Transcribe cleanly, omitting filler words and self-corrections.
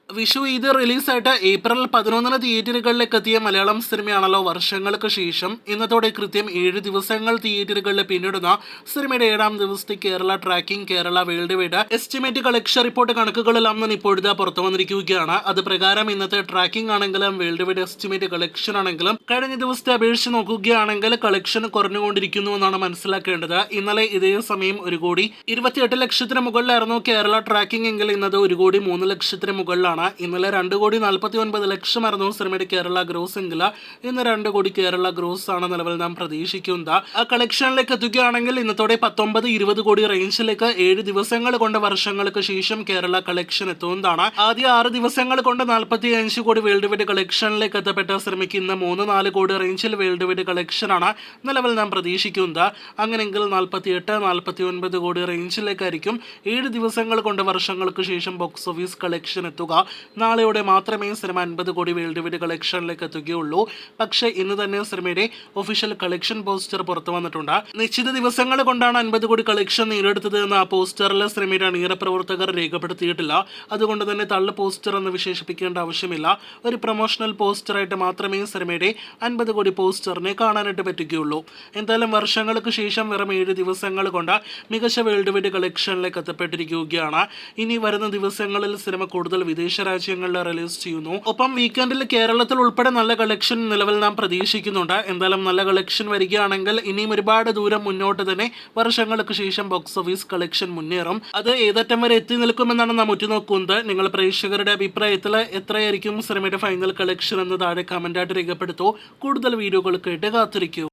Vishu Eid റിലീസായിട്ട് April 11 തിയേറ്ററുകളിലേക്ക് എത്തിയ മലയാളം സിനിമയാണല്ലോ വർഷങ്ങൾക്ക് ശേഷം. ഇന്നത്തോടെ കൃത്യം 7 ദിവസങ്ങൾ തിയേറ്ററുകളിൽ പിന്നിടുന്ന സിനിമയുടെ 7ാം ദിവസത്തെ Kerala tracking, Kerala world wide estimate collection report കണക്കുകളെല്ലാം തന്നെ ഇപ്പോഴത്തെ പുറത്തു വന്നിരിക്കുകയാണ്. അത് പ്രകാരം ഇന്നത്തെ ട്രാക്കിംഗ് ആണെങ്കിലും വേൾഡ് വൈഡ് എസ്റ്റിമേറ്റ് കളക്ഷൻ ആണെങ്കിലും കഴിഞ്ഞ ദിവസത്തെ അപേക്ഷിച്ച് നോക്കുകയാണെങ്കിൽ കളക്ഷൻ കുറഞ്ഞുകൊണ്ടിരിക്കുന്നു എന്നാണ് മനസ്സിലാക്കേണ്ടത്. ഇന്നലെ ഇതേ സമയം 1,28 ലക്ഷത്തിന് മുകളിലായിരുന്നു കേരള ട്രാക്കിംഗ് എങ്കിൽ ഇന്നത് 1,03 ലക്ഷത്തിന് മുകളിലാണ്. ഇന്നലെ 2,49 ലക്ഷമായിരുന്നു സിനിമയുടെ കേരള ഗ്രോസ് എങ്കിൽ ഇന്ന് 2 കോടി കേരള ഗ്രോസ് ആണ് നിലവിൽ നാം പ്രതീക്ഷിക്കുന്നത്. ആ കളക്ഷനിലേക്ക് എത്തുകയാണെങ്കിൽ ഇന്നത്തോടെ 19-20 കോടി റേഞ്ചിലേക്ക് 7 ദിവസങ്ങൾ കൊണ്ട് വർഷങ്ങൾക്ക് ശേഷം കേരള കളക്ഷൻ എത്തുന്നതാണ്. ആദ്യ 6 ദിവസങ്ങൾ കൊണ്ട് 45 കോടി വേൾഡ് വൈഡ് കളക്ഷനിലേക്ക് എത്തപ്പെട്ട സിനിമയ്ക്ക് ഇന്ന് 3-4 കോടി റേഞ്ചിൽ വേൾഡ് വൈഡ് കളക്ഷനാണ് നിലവിൽ നാം പ്രതീക്ഷിക്കുന്നത്. അങ്ങനെയെങ്കിൽ 48-49 കോടി റേഞ്ചിലേക്കായിരിക്കും 7 ദിവസങ്ങൾ കൊണ്ട് വർഷങ്ങൾക്ക് ശേഷം ബോക്സ് ഓഫീസ് കളക്ഷൻ എത്തുക. നാളെയോടെ മാത്രമേ സിനിമ 50 കോടി വേൾഡ് വൈഡ് കളക്ഷനിലേക്ക് എത്തുകയുള്ളൂ. പക്ഷേ ഇന്ന് തന്നെ സിനിമയുടെ ഒഫീഷ്യൽ കളക്ഷൻ പോസ്റ്റർ പുറത്തു വന്നിട്ടുണ്ട്. നിശ്ചിത ദിവസങ്ങൾ കൊണ്ടാണ് 50 കോടി കളക്ഷൻ നേടിയെടുത്തത് എന്ന് ആ പോസ്റ്ററിൽ സിനിമയുടെ അണിയറ പ്രവർത്തകർ രേഖപ്പെടുത്തിയിട്ടില്ല. അതുകൊണ്ട് തന്നെ തള്ളു പോസ്റ്റർ എന്ന് വിശേഷിപ്പിക്കേണ്ട ആവശ്യമില്ല. ഒരു പ്രൊമോഷണൽ പോസ്റ്ററായിട്ട് മാത്രമേ സിനിമയുടെ 50 കോടി പോസ്റ്ററിനെ കാണാനായിട്ട് പറ്റുകയുള്ളൂ. എന്തായാലും വർഷങ്ങൾക്ക് ശേഷം വെറും 7 ദിവസങ്ങൾ കൊണ്ട് മികച്ച വേൾഡ് വൈഡ് കളക്ഷനിലേക്ക് എത്തപ്പെട്ടിരിക്കുകയാണ്. ഇനി വരുന്ന ദിവസങ്ങളിൽ സിനിമ കൂടുതൽ വിദേശ രാജ്യങ്ങളിൽ റിലീസ് ചെയ്യുന്നു. ഒപ്പം വീക്കെൻഡിൽ കേരളത്തിൽ ഉൾപ്പെടെ നല്ല കളക്ഷൻ നിലവിൽ നാം പ്രതീക്ഷിക്കുന്നുണ്ട്. എന്തായാലും നല്ല കളക്ഷൻ വരികയാണെങ്കിൽ ഇനിയും ഒരുപാട് ദൂരം മുന്നോട്ട് തന്നെ വർഷങ്ങൾക്ക് ശേഷം ബോക്സ് ഓഫീസ് കളക്ഷൻ മുന്നേറും. അത് ഏതറ്റം വരെ എത്തി നിൽക്കുമെന്നാണ് നാം ഉറ്റുനോക്കുന്നത്. നിങ്ങൾ പ്രേക്ഷകരുടെ അഭിപ്രായത്തിൽ എത്രയായിരിക്കും സിനിമയുടെ ഫൈനൽ കളക്ഷൻ എന്ന് താഴെ കമന്റായിട്ട് രേഖപ്പെടുത്തൂ. കൂടുതൽ വീഡിയോകൾക്കായിട്ട് കാത്തിരിക്കൂ.